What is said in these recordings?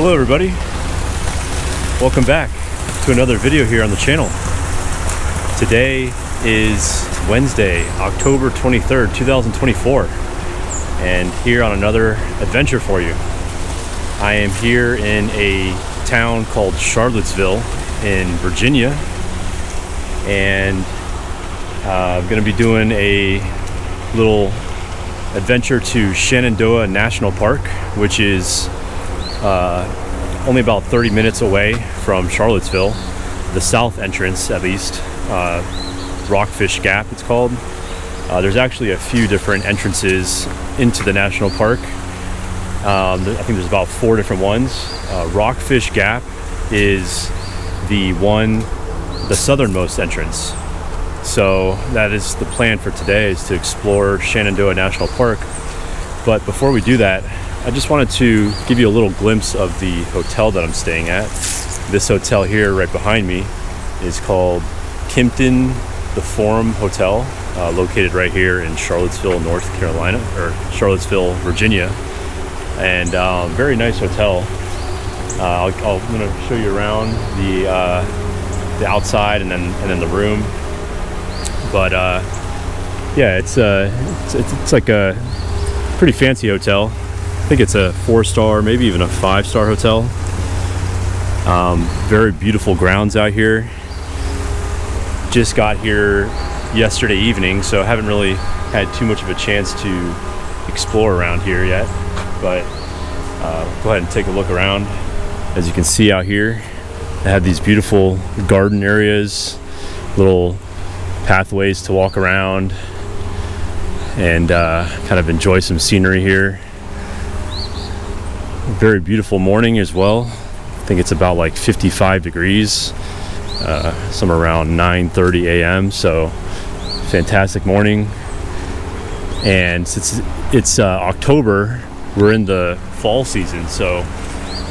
Hello everybody, welcome back to another video here on the channel. Today is Wednesday, October 23rd, 2024, and here on another adventure for you. I am here in a town called Charlottesville in Virginia, and I'm going to be doing a little adventure to Shenandoah National Park, which is only about 30 minutes away from Charlottesville, the south entrance at least, Rockfish Gap it's called. There's actually a few different entrances into the national park. I think there's about 4 different ones. Rockfish Gap is the southernmost entrance. So that is the plan for today, is to explore Shenandoah National Park. But before we do that, I just wanted to give you a little glimpse of the hotel that I'm staying at. This hotel here right behind me is called Kimpton The Forum Hotel, located right here in Charlottesville, North Carolina, or Charlottesville, Virginia. And very nice hotel. I'm going to show you around the outside and then the room. But yeah, it's like a pretty fancy hotel. I think it's a 4-star, maybe even a 5-star hotel. Very beautiful grounds out here. Just got here yesterday evening, so I haven't really had too much of a chance to explore around here yet. But go ahead and take a look around. As you can see out here, they have these beautiful garden areas, little pathways to walk around and kind of enjoy some scenery here. Very beautiful morning as well. I think it's about like 55 degrees, somewhere around 9:30 a.m. So fantastic morning. And since it's October, we're in the fall season, so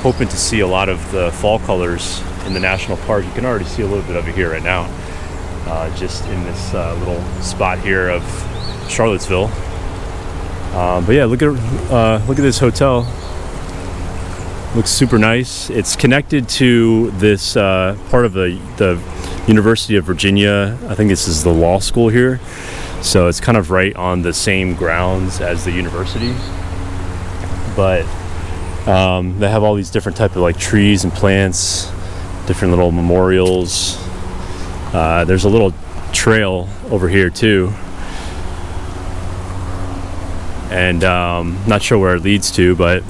hoping to see a lot of the fall colors in the national park. You can already see a little bit of it here right now, just in this little spot here of Charlottesville. But yeah, look at this hotel. Looks super nice. It's connected to this part of the University of Virginia. I think this is the law school here, so it's kind of right on the same grounds as the university. But they have all these different type of like trees and plants, different little memorials. There's a little trail over here too, and not sure where it leads to, but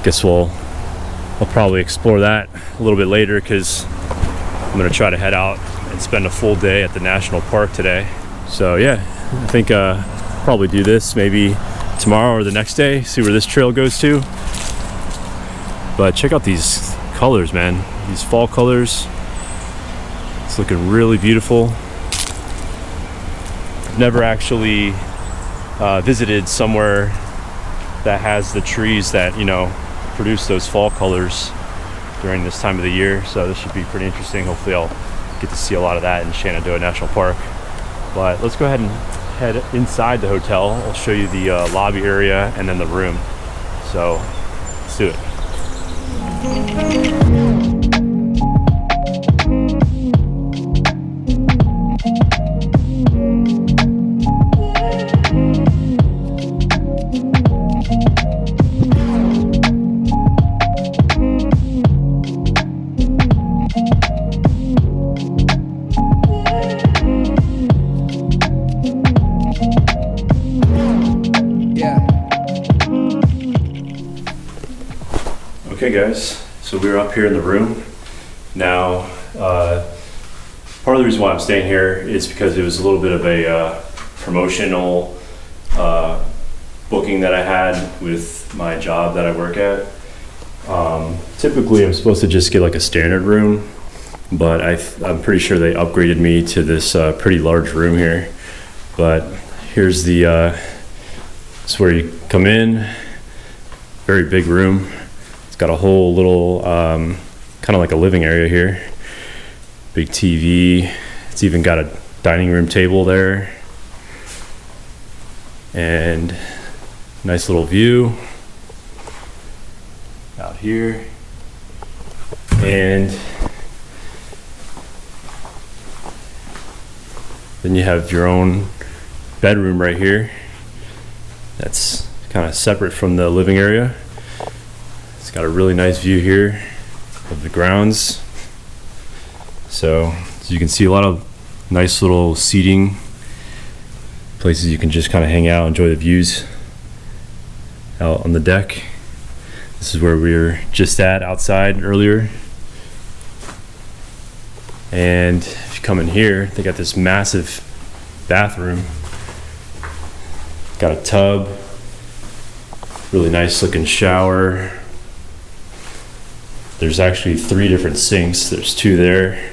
guess we'll probably explore that a little bit later, because I'm going to try to head out and spend a full day at the national park today. So yeah, I think probably do this maybe tomorrow or the next day, see where this trail goes to. But check out these colors, man, these fall colors. It's looking really beautiful. I've never actually visited somewhere that has the trees that, you know, produce those fall colors during this time of the year, so this should be pretty interesting. Hopefully I'll get to see a lot of that in Shenandoah National Park. But let's go ahead and head inside the hotel. I'll show you the lobby area and then the room. So let's do it. Okay guys, so we're up here in the room now. Part of the reason why I'm staying here is because it was a little bit of a promotional booking that I had with my job that I work at. Typically I'm supposed to just get like a standard room, but I'm pretty sure they upgraded me to this pretty large room here. But here's it's where you come in. Very big room. It's got a whole little kind of like a living area here. Big TV. It's even got a dining room table there. And nice little view out out here, and then you have your own bedroom right here. That's kind of separate from the living area. It's got a really nice view here of the grounds. So you can see a lot of nice little seating places you can just kind of hang out, enjoy the views out on the deck. This is where we were just at outside earlier. And if you come in here, they got this massive bathroom. Got a tub, really nice looking shower. There's actually 3 different sinks. There's 2 there,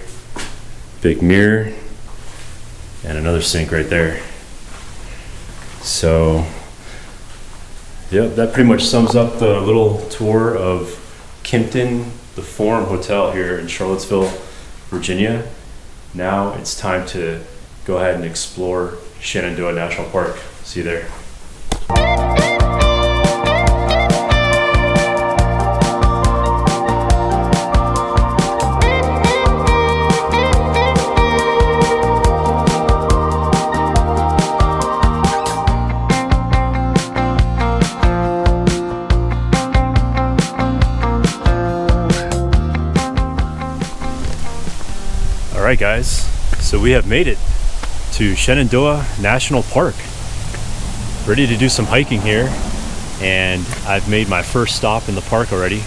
big mirror, and another sink right there. So, yep, that pretty much sums up the little tour of Kimpton, the Forum Hotel here in Charlottesville, Virginia. Now it's time to go ahead and explore Shenandoah National Park. See you there. All right, guys, so we have made it to Shenandoah National Park. Ready to do some hiking here, and I've made my first stop in the park already.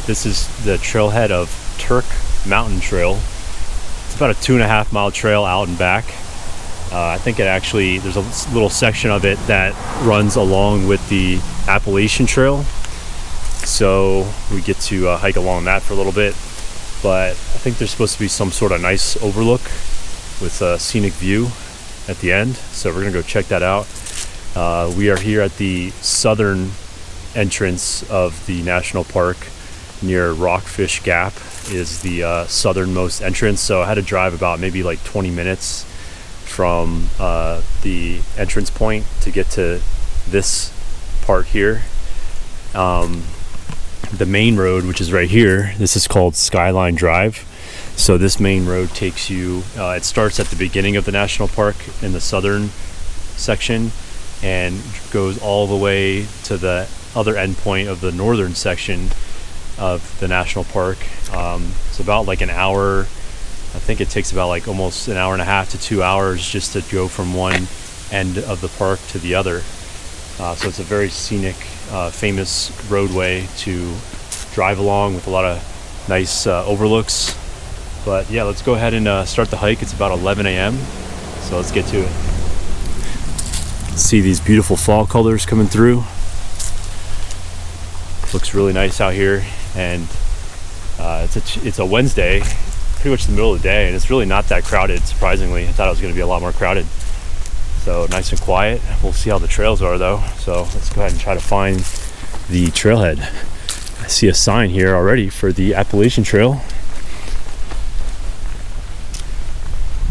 This is the trailhead of Turk Mountain Trail. It's about a 2.5 mile trail out and back. I think it actually, there's a little section of it that runs along with the Appalachian Trail. So we get to hike along that for a little bit. But I think there's supposed to be some sort of nice overlook with a scenic view at the end. So we're gonna go check that out. We are here at the southern entrance of the national park near Rockfish Gap is the southernmost entrance. So I had to drive about maybe like 20 minutes from the entrance point to get to this part here. The main road, which is right here, this is called Skyline Drive. So this main road takes you, it starts at the beginning of the national park in the southern section and goes all the way to the other endpoint of the northern section of the national park. It's about like an hour. I think it takes about like almost an hour and a half to 2 hours just to go from one end of the park to the other. So it's a very scenic, famous roadway to drive along with a lot of nice overlooks. But yeah, let's go ahead and start the hike. It's about 11 a.m. So let's get to it. See these beautiful fall colors coming through. Looks really nice out here, and it's a Wednesday, pretty much the middle of the day, and it's really not that crowded. Surprisingly, I thought it was going to be a lot more crowded. So nice and quiet. We'll see how the trails are though. So let's go ahead and try to find the trailhead. I see a sign here already for the Appalachian Trail.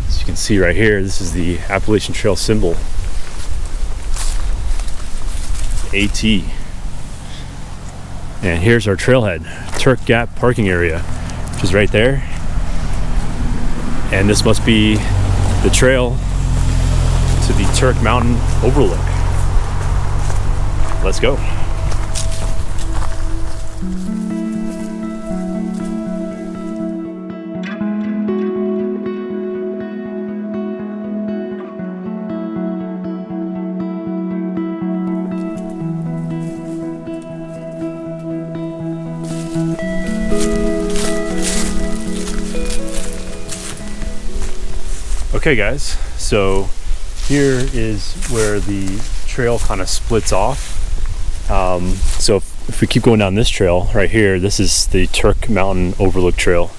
As you can see right here, this is the Appalachian Trail symbol. AT. And here's our trailhead, Turk Gap parking area, which is right there. And this must be the trail to the Turk Mountain overlook. Let's go. Okay guys, so here is where the trail kind of splits off. So if we keep going down this trail right here, this is the Turk Mountain Overlook Trail.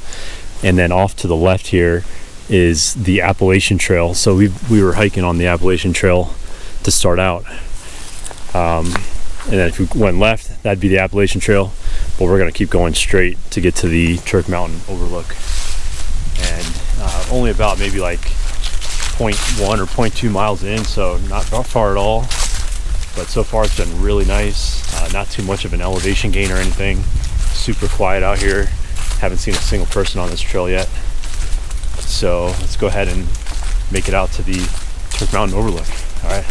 And then off to the left here is the Appalachian Trail. So we were hiking on the Appalachian Trail to start out. And then if we went left, that'd be the Appalachian Trail. But we're gonna keep going straight to get to the Turk Mountain Overlook. And only about maybe like 0.1 or 0.2 miles in, so not far at all. But so far it's been really nice. Not too much of an elevation gain or anything. Super quiet out here. Haven't seen a single person on this trail yet. So let's go ahead and make it out to the Turk Mountain overlook. All right.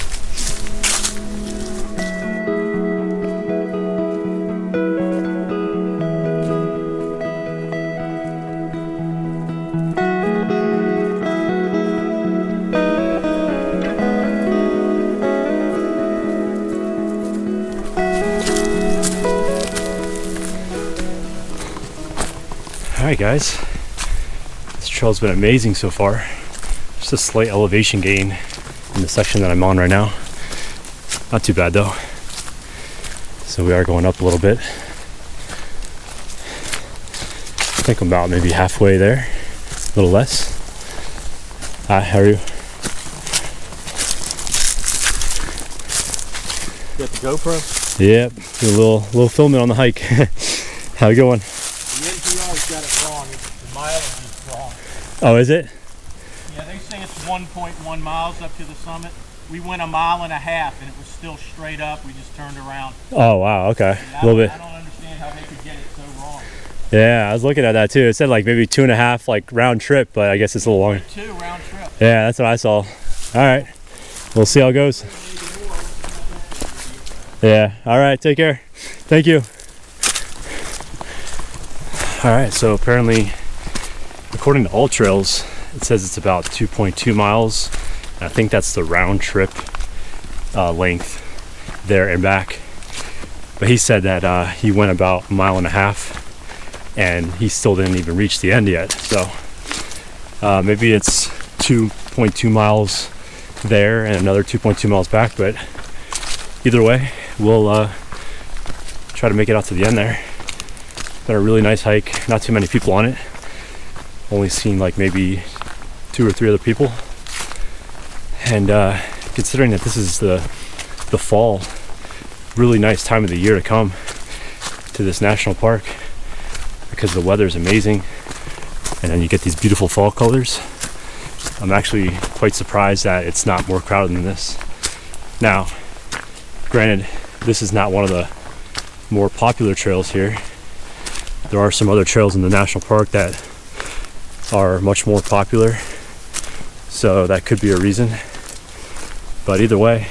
Alright guys, this trail's been amazing so far. Just a slight elevation gain in the section that I'm on right now. Not too bad though. So we are going up a little bit. I think I'm about maybe halfway there, a little less. Hi, how are you? You got the GoPro? Yep, do a little filming on the hike. How you going? Got it wrong. The mileage is wrong. Oh, is it? Yeah, they say it's 1.1 miles up to the summit. We went 1.5 miles and it was still straight up. We just turned around. Oh wow, okay. Yeah, A little bit. I don't understand how they could get it so wrong. Yeah, I was looking at that too. It said like maybe 2.5 like round trip, but I guess it's a little longer. 2 round trip. Yeah, that's what I saw. All right, we'll see how it goes. Yeah. All right. Take care. Thank you. All right, so apparently, according to All Trails, it says it's about 2.2 miles. I think that's the round trip length there and back. But he said that he went about 1.5 miles and he still didn't even reach the end yet. So maybe it's 2.2 miles there and another 2.2 miles back. But either way, we'll try to make it out to the end there. Been a really nice hike, not too many people on it. Only seen like maybe 2 or 3 other people. And considering that this is the fall, really nice time of the year to come to this national park because the weather is amazing and then you get these beautiful fall colors. I'm actually quite surprised that it's not more crowded than this. Now, granted, this is not one of the more popular trails here. There are some other trails in the national park that are much more popular, so that could be a reason. But either way,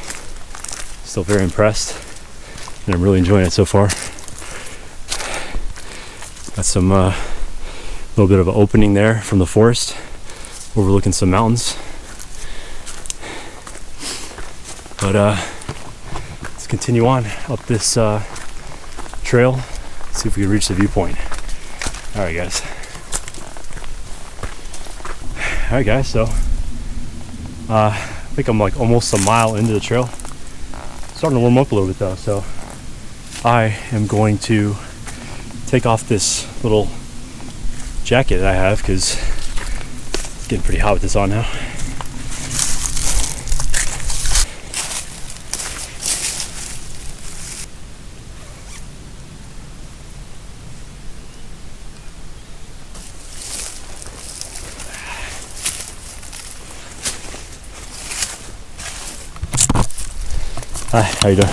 still very impressed, and I'm really enjoying it so far. Got some little bit of an opening there from the forest, overlooking some mountains. But let's continue on up this trail. See if we can reach the viewpoint. All right, guys. All right, guys. So I think I'm like almost a mile into the trail. Starting to warm up a little bit though. So I am going to take off this little jacket that I have because it's getting pretty hot with this on now. Hi, how you doing?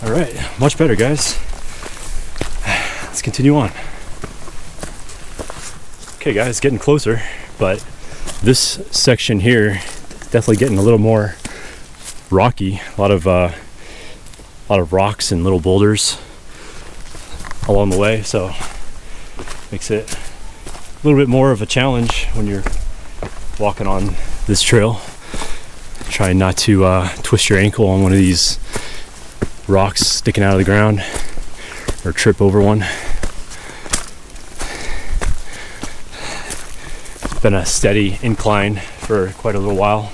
All right, much better, guys. Let's continue on. Okay, guys, getting closer, but this section here is definitely getting a little more rocky. A lot of rocks and little boulders along the way, so makes it a little bit more of a challenge when you're walking on this trail. Trying not to twist your ankle on one of these rocks sticking out of the ground or trip over one. It's been a steady incline for quite a little while,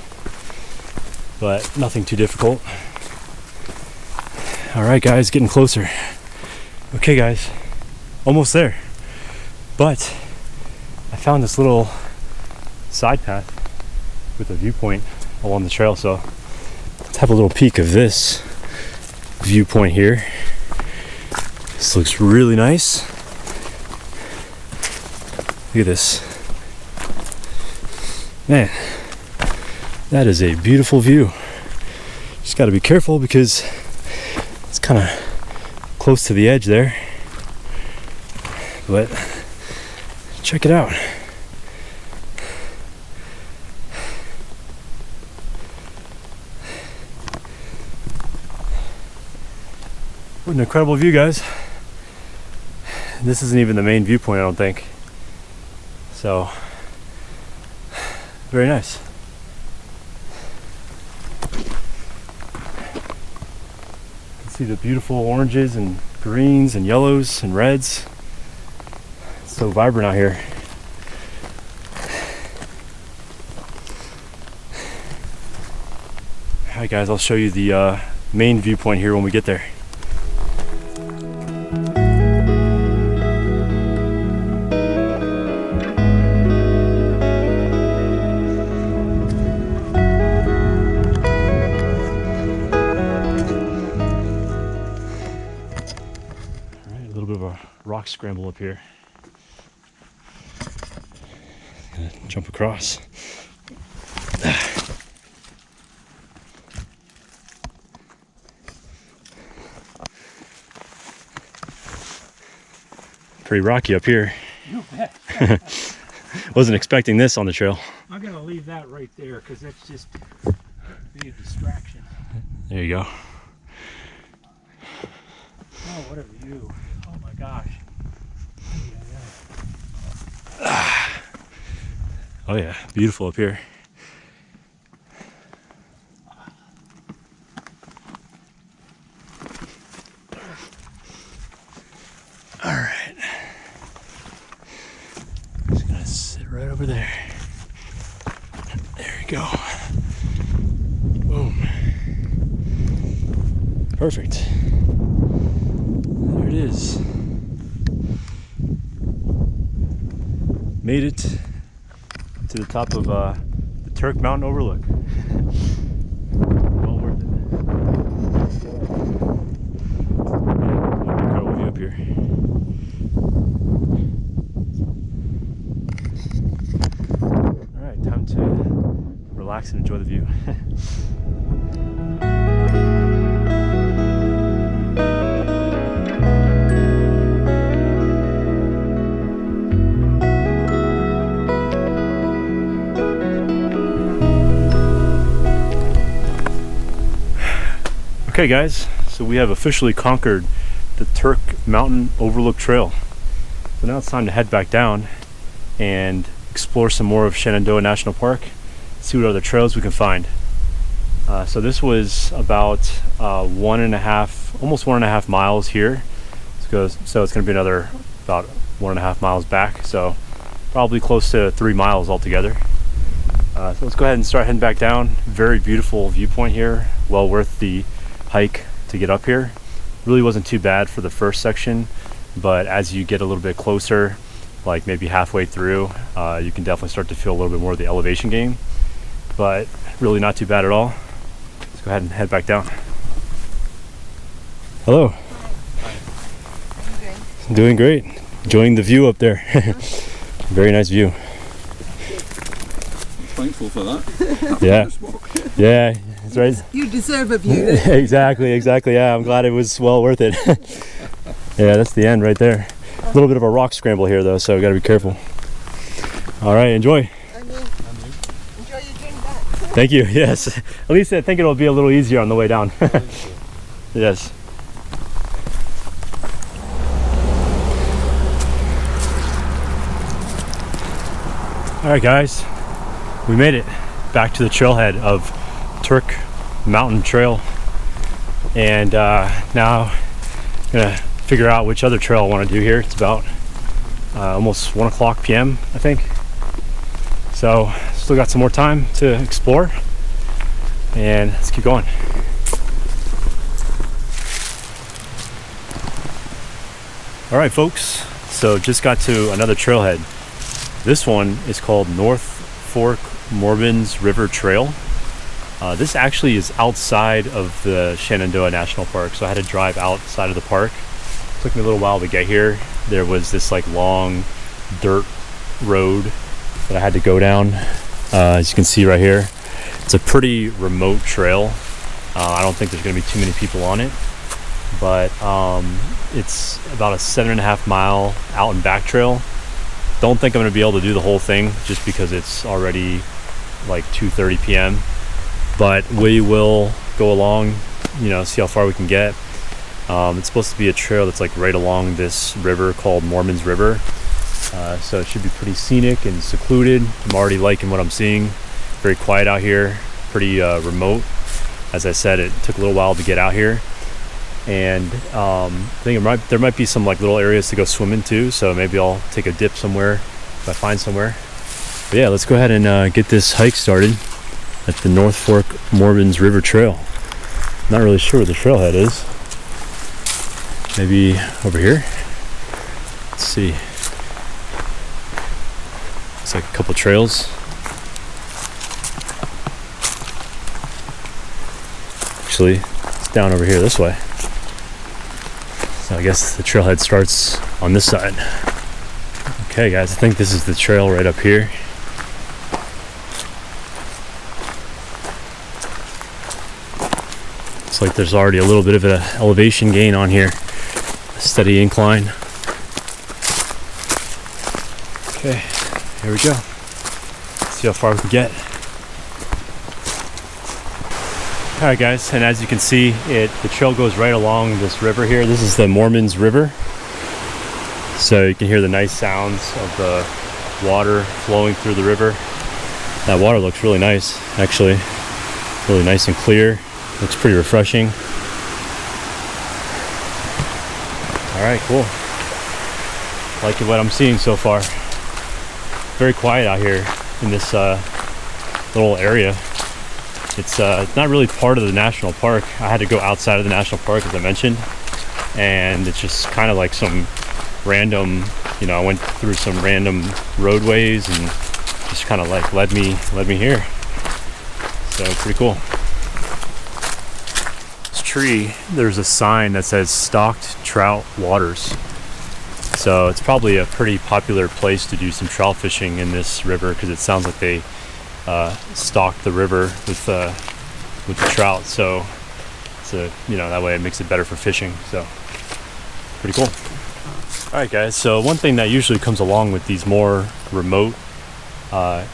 but nothing too difficult. All right, guys, getting closer. Okay, guys, almost there. But I found this little side path with a viewpoint along the trail, so let's have a little peek of this viewpoint here. This looks really nice. Look at this. Man, that is a beautiful view. Just got to be careful because it's kind of close to the edge there. But check it out. What an incredible view, guys. This isn't even the main viewpoint, I don't think. So, very nice. You can see the beautiful oranges and greens and yellows and reds. It's so vibrant out here. Alright guys, I'll show you the main viewpoint here when we get there. Rock scramble up here. Gonna jump across. Pretty rocky up here. You bet. Wasn't expecting this on the trail. I'm gonna leave that right there because that's just be a distraction. There you go. Oh, what a view. Oh my gosh. Oh yeah, beautiful up here. All right. Just gonna sit right over there. There we go. Boom. Perfect. There it is. Made it to the top of the Turk Mountain overlook. Well worth it. Incredible view up here. All right, time to relax and enjoy the view. Okay guys, so we have officially conquered the Turk Mountain Overlook Trail. So now it's time to head back down and explore some more of Shenandoah National Park, see what other trails we can find. So this was about almost 1.5 miles here. So it's going to be another about 1.5 miles back. So probably close to 3 miles altogether. So let's go ahead and start heading back down. Very beautiful viewpoint here. Well worth the hike to get up here. Really wasn't too bad for the first section, but as you get a little bit closer, like maybe halfway through, you can definitely start to feel a little bit more of the elevation gain, but really not too bad at all. Let's go ahead and head back down. Hello. Hi. How are you doing? Doing great. Enjoying the view up there. Very nice view. Thankful for that. Yeah. Yeah, that's right. You deserve a view. Exactly. Yeah, I'm glad it was well worth it. Yeah, that's the end right there. A little bit of a rock scramble here though, so we gotta be careful. All right, enjoy. Enjoy your drink back. Thank you. Yes. At least I think it'll be a little easier on the way down. Yes. All right, guys. We made it back to the trailhead of Turk Mountain Trail, and now I'm gonna figure out which other trail I want to do here. It's about almost 1:00 p.m. I think, so still got some more time to explore, and let's keep going. All right, folks, so just got to another trailhead. This one is called North Fork Morbins River Trail. This actually is outside of the Shenandoah National Park, so I had to drive outside of the park. It took me a little while to get here. There was this like long dirt road that I had to go down, As you can see right here, it's a pretty remote trail. I don't think there's going to be too many people on it, but it's about a 7.5 mile out and back trail. Don't think I'm going to be able to do the whole thing just because it's already like 2:30 p.m. But we will go along, you know, see how far we can get. It's supposed to be a trail that's like right along this river called Mormons River. So it should be pretty scenic and secluded. I'm already liking what I'm seeing. Very quiet out here, pretty remote. As I said, it took a little while to get out here. And I think there might be some like little areas to go swim into, so maybe I'll take a dip somewhere if I find somewhere. But yeah, let's go ahead and get this hike started at the North Fork Mormons River Trail. Not really sure where the trailhead is. Maybe over here. Let's see. It's like a couple trails. Actually, it's down over here this way. So I guess the trailhead starts on this side. Okay guys, I think this is the trail right up here. Looks like there's already a little bit of an elevation gain on here. A steady incline. Okay, here we go. Let's see how far we can get. Alright guys, and as you can see, the trail goes right along this river here. This is the Mormons River. So you can hear the nice sounds of the water flowing through the river. That water looks really nice, actually. Really nice and clear. Looks pretty refreshing. Alright, cool. Liking what I'm seeing so far. Very quiet out here in this little area. It's not really part of the national park. I had to go outside of the national park, as I mentioned, and it's just kind of like some random, you know, I went through some random roadways and just kind of like led me here. So pretty cool. This tree, there's a sign that says stocked trout waters. So it's probably a pretty popular place to do some trout fishing in this river, because it sounds like they stock the river with the trout. So it's you know, that way it makes it better for fishing. So pretty cool. All right guys, so one thing that usually comes along with these more remote,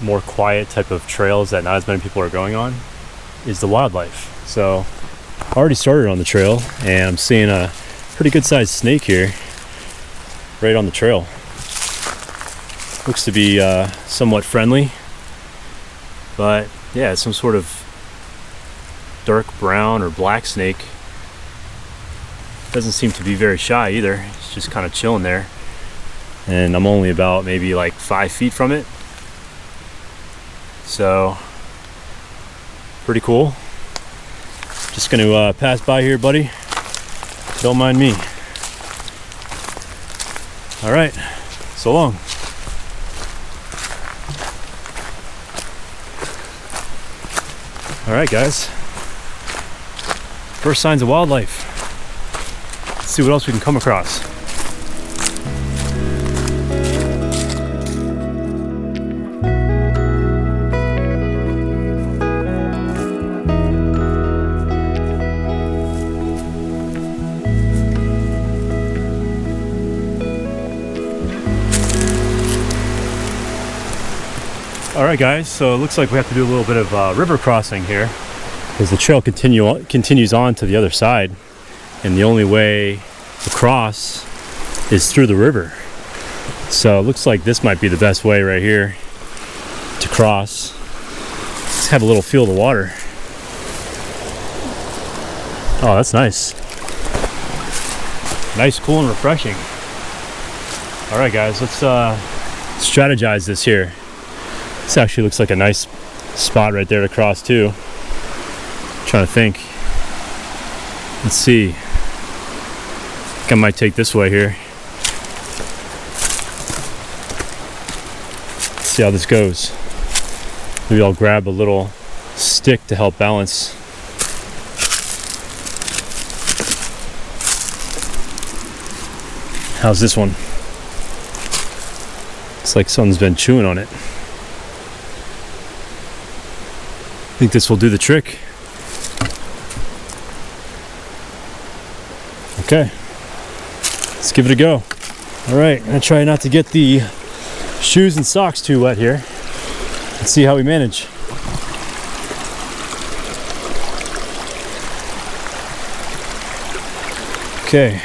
more quiet type of trails that not as many people are going on is the wildlife. So I already started on the trail and I'm seeing a pretty good sized snake here right on the trail. Looks to be somewhat friendly, but yeah, it's some sort of dark brown or black snake. Doesn't seem to be very shy either. It's just kind of chilling there. And I'm only about maybe like 5 feet from it. So, pretty cool. Just gonna pass by here, buddy. Don't mind me. All right, so long. All right, guys. First signs of wildlife. Let's see what else we can come across. Alright guys, so it looks like we have to do a little bit of river crossing here, because the trail continues on to the other side, and the only way to cross is through the river. So it looks like this might be the best way right here to cross. Let's have a little feel of the water. Oh, that's nice. Nice, cool, and refreshing. Alright guys, let's strategize this here. This actually looks like a nice spot right there to cross too. I'm trying to think. Let's see. I think I might take this way here. Let's see how this goes. Maybe I'll grab a little stick to help balance. How's this one? It's like someone's been chewing on it. think this will do the trick. Okay, let's give it a go. All right, I'm gonna try not to get the shoes and socks too wet here. Let's see how we manage. Okay.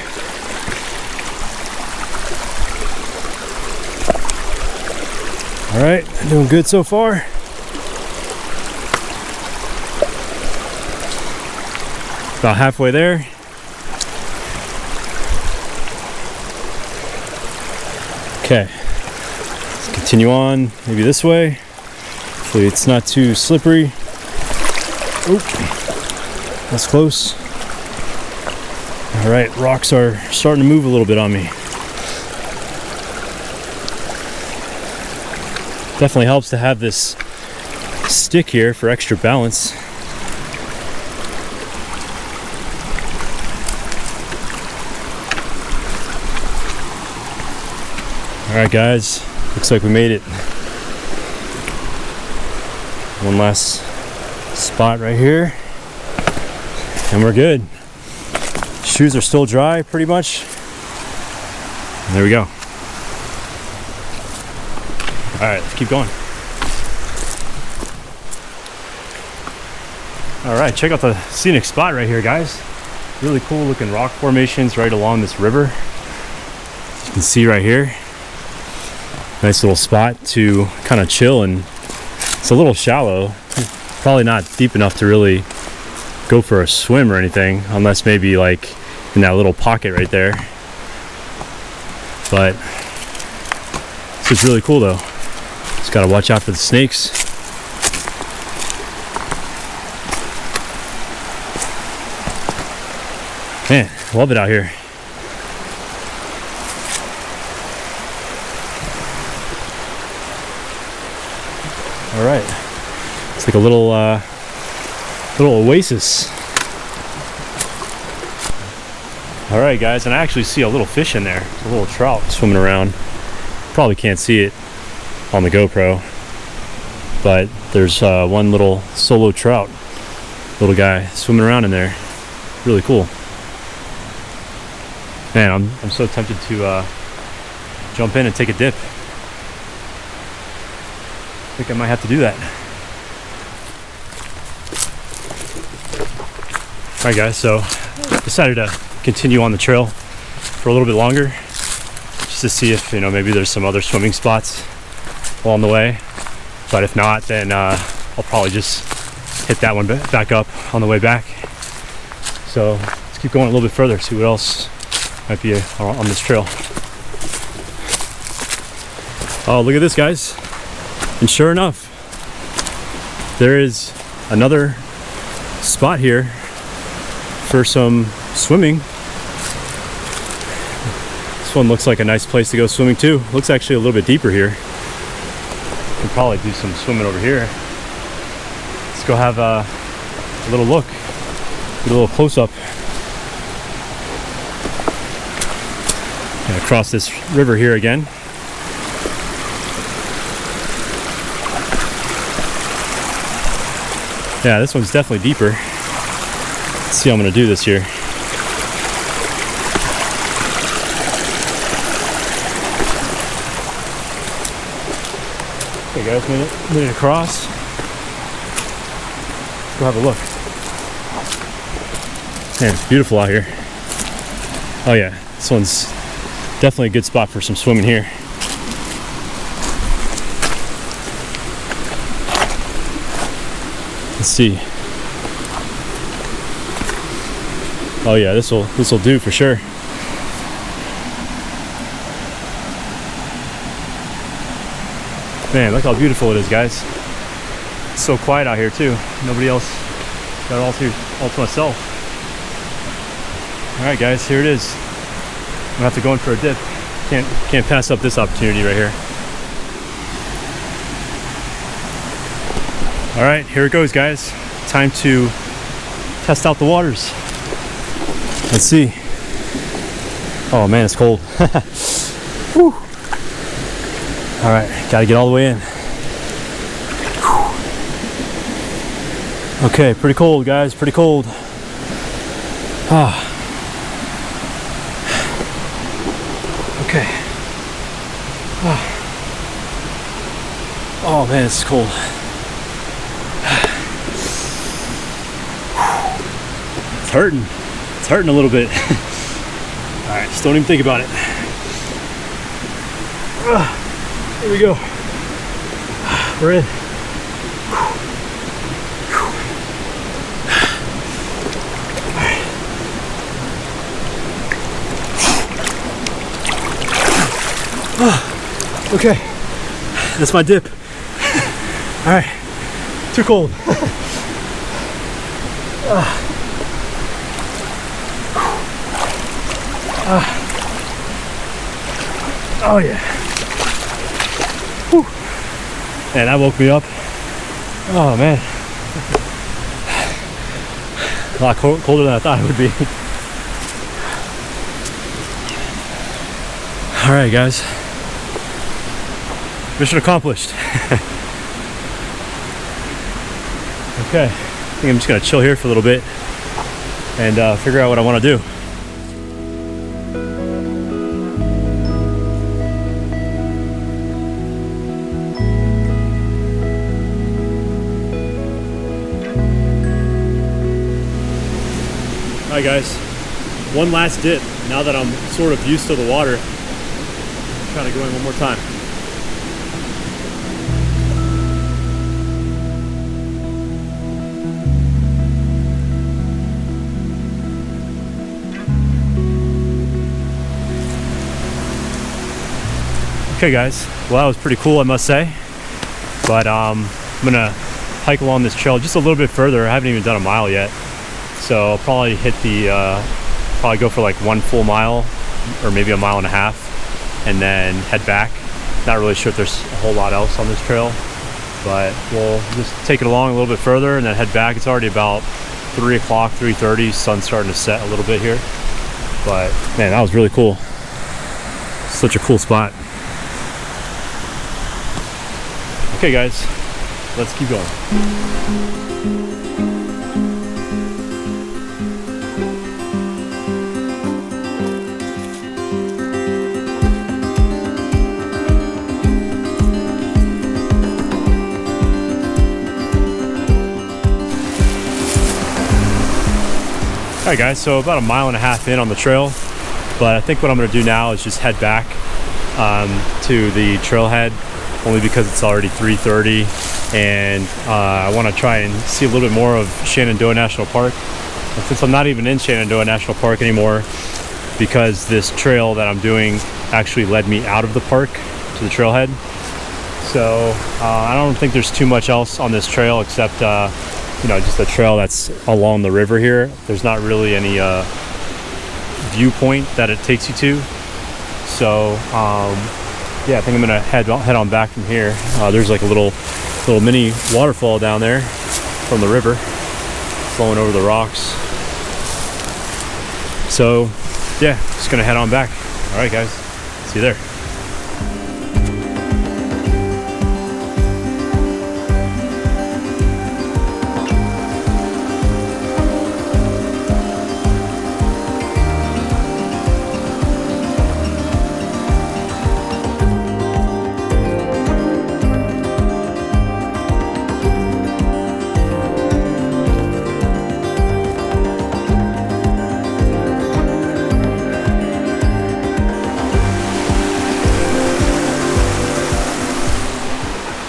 All right, doing good so far. About halfway there. Okay, let's continue on, maybe this way. Hopefully it's not too slippery. Oop, that's close. All right, rocks are starting to move a little bit on me. Definitely helps to have this stick here for extra balance. All right, guys, looks like we made it. One last spot right here, and we're good. Shoes are still dry, pretty much. And there we go. All right, let's keep going. All right, check out the scenic spot right here, guys. Really cool looking rock formations right along this river. You can see right here. Nice little spot to kind of chill, and it's a little shallow. Probably not deep enough to really go for a swim or anything, unless maybe like in that little pocket right there. But this is really cool though. Just gotta watch out for the snakes. Man, love it out here. All right, it's like a little oasis. All right, guys, and I actually see a little fish in there, a little trout swimming around. Probably can't see it on the GoPro, but there's one little solo trout, little guy swimming around in there. Really cool. Man, I'm so tempted to jump in and take a dip. I think I might have to do that. All right, guys, so decided to continue on the trail for a little bit longer, just to see if, you know, maybe there's some other swimming spots along the way. But if not, then I'll probably just hit that one back up on the way back. So let's keep going a little bit further, see what else might be on this trail. Oh, look at this, guys. And sure enough, there is another spot here for some swimming. This one looks like a nice place to go swimming too. Looks actually a little bit deeper here. Can probably do some swimming over here. Let's go have a little look, get a little close up. Gonna cross this river here again. Yeah, this one's definitely deeper. Let's see how I'm gonna do this here. Okay, guys, made it across. Let's go have a look. Man, it's beautiful out here. Oh yeah, this one's definitely a good spot for some swimming here. Let's see. Oh yeah, this will do for sure. Man, look how beautiful it is, guys. It's so quiet out here too. Nobody else. Got it all to myself. All right, guys, here it is. I'm gonna have to go in for a dip. Can't pass up this opportunity right here. All right, here it goes, guys. Time to test out the waters. Let's see. Oh man, it's cold. Whew. All right, gotta get all the way in. Whew. Okay, pretty cold, guys, pretty cold. Ah. Okay. Ah. Oh man, it's cold. It's hurting. It's hurting a little bit. All right, just don't even think about it. Here we go. We're in. Okay, that's my dip. All right, too cold. Oh yeah. Whew. And that woke me up. Oh man. A lot colder than I thought it would be. All right, guys. Mission accomplished. Okay, I think I'm just gonna chill here for a little bit and figure out what I want to do. Alright guys, one last dip. Now that I'm sort of used to the water, I'm trying to go in one more time. Okay guys, well that was pretty cool I must say, but I'm gonna hike along this trail just a little bit further. I haven't even done a mile yet, so I'll probably hit the probably go for like 1 full mile or maybe a mile and a half and then head back. Not really sure if there's a whole lot else on this trail, but we'll just take it along a little bit further and then head back. It's already about 3 o'clock, 3:30, sun's starting to set a little bit here, but man, that was really cool. Such a cool spot. Okay guys, let's keep going. Alright guys, so about a mile and a half in on the trail, but I think what I'm going to do now is just head back to the trailhead, only because it's already 3:30 and I want to try and see a little bit more of Shenandoah National Park. And since I'm not even in Shenandoah National Park anymore, because this trail that I'm doing actually led me out of the park to the trailhead, so I don't think there's too much else on this trail except you know, just a trail that's along the river here. There's not really any viewpoint that it takes you to, so yeah, I think I'm gonna head on back from here. There's like a little mini waterfall down there from the river flowing over the rocks. So yeah, just gonna head on back. All right guys, see you there.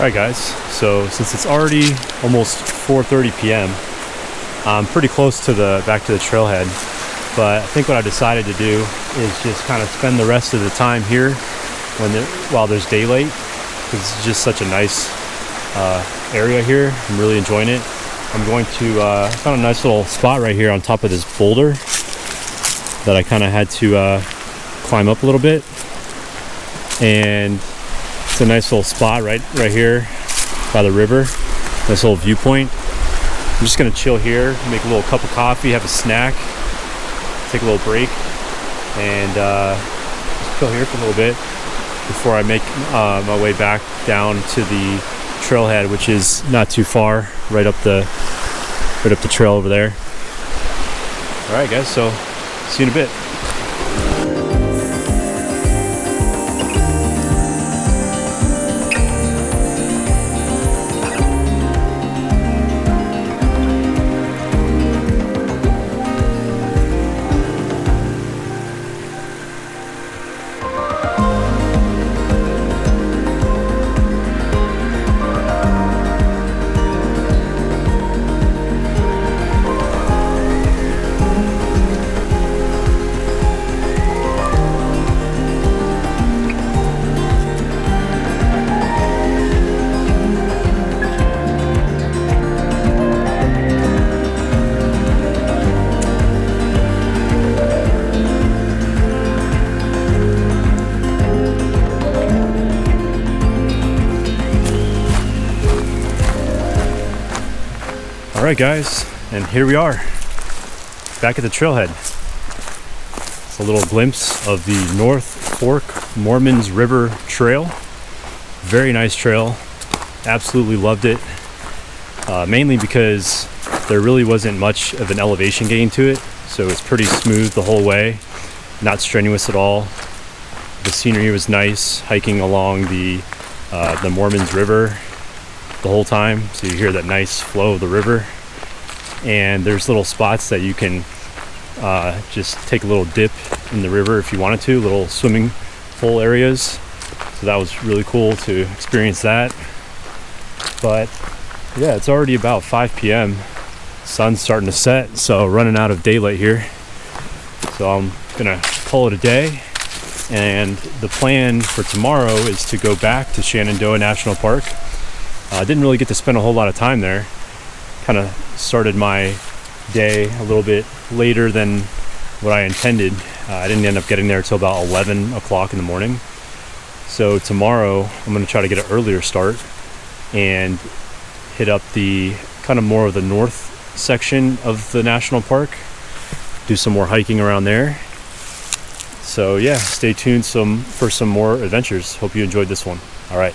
Alright guys, so since it's already almost 4:30 p.m., I'm pretty close to back to the trailhead, but I think what I decided to do is just kind of spend the rest of the time here while there's daylight, because it's just such a nice area here. I'm really enjoying it. I'm going to I found a nice little spot right here on top of this boulder that I kind of had to climb up a little bit, and it's a nice little spot right here by the river. Nice little viewpoint. I'm just gonna chill here, make a little cup of coffee, have a snack, take a little break, and just chill here for a little bit before I make my way back down to the trailhead, which is not too far, right up the right up the trail over there. All right, guys, so see you in a bit. All right, guys, and here we are, back at the trailhead. It's a little glimpse of the North Fork Mormons River Trail. Very nice trail. Absolutely loved it. Mainly because there really wasn't much of an elevation gain to it, so it's pretty smooth the whole way, not strenuous at all. The scenery was nice, hiking along the Mormons River the whole time, so you hear that nice flow of the river. And there's little spots that you can just take a little dip in the river if you wanted to, little swimming hole areas. So that was really cool to experience that. But yeah, it's already about 5 p.m. Sun's starting to set, so running out of daylight here. So I'm gonna call it a day. And the plan for tomorrow is to go back to Shenandoah National Park. I didn't really get to spend a whole lot of time there. Kind of started my day a little bit later than what I intended. I didn't end up getting there until about 11 o'clock in the morning. So tomorrow I'm going to try to get an earlier start and hit up the kind of more of the north section of the national park, do some more hiking around there. So yeah, stay tuned for some more adventures. Hope you enjoyed this one. All right.